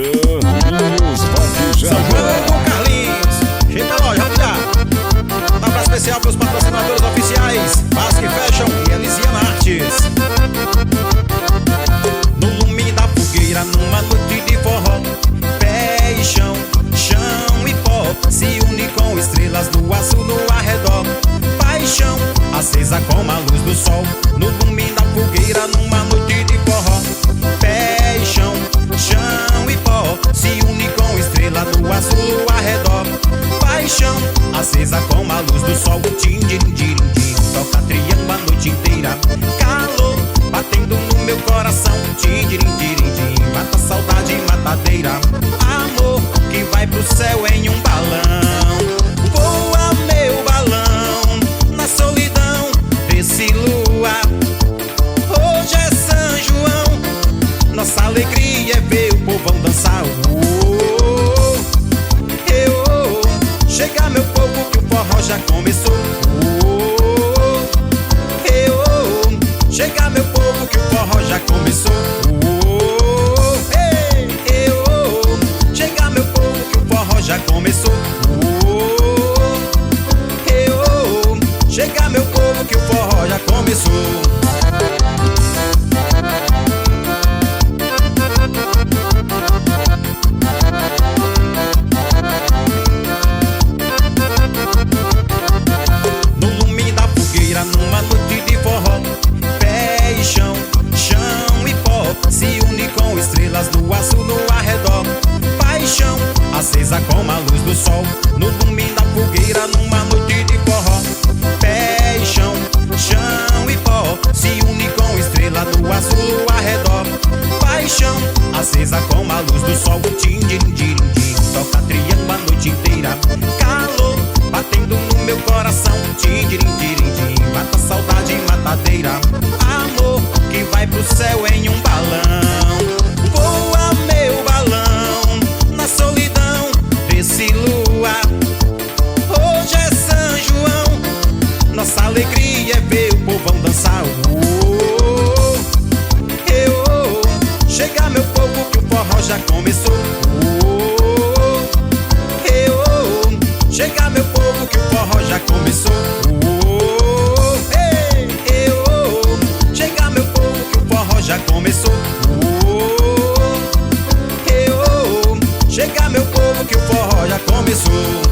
os São vaquejada. João do Carlinhos, chega loja, rapidinho. Um abraço especial para os patrocinadores oficiais Basque Fashion e Elisiana Artes. No lume da fogueira, numa noite de forró, pé e chão, chão e pó se une com estrelas do azul no arredor. Paixão acesa como a luz do sol. No lume da fogueira, numa noite de forró, pé e chão, chão e pó se une com estrela do azul no arredor. Paixão acesa como a luz do sol. Tim, tim, tim, tim, toca triângulo a noite inteira. Calor batendo no meu coração. Tim, tim, tim, tim, mata saudade matadeira. Amor que vai pro céu em um balão. Voa meu balão na solidão desse luar. Hoje é São João, nossa alegria é ver o povão dançar. Chega meu povo que o forró já começou. Chega meu povo que o forró já começou. Chega meu povo que o forró já começou. Chega meu povo que o forró já começou. Numa noite de forró, pé e chão, chão e pó se une com estrelas do azul no arredor. Paixão acesa como a luz do sol. No lume da fogueira, numa noite de forró, pé e chão, chão e pó se une com estrela do azul no arredor. Paixão acesa como a luz do sol. Tim, tim, tim, tim, toca triângulo a noite inteira. Calor batendo no meu coração. Tim, tim, tim, tim, mata saudade matadeira. Amor que vai pro céu em um balão. Voa meu balão na solidão desse luar. Hoje é São João, nossa alegria é ver o povão dançar. Chega meu povo que o forró já começou. Chega meu povo que o forró já começou. Chega meu povo que o forró já começou. Chega meu povo que o forró já começou.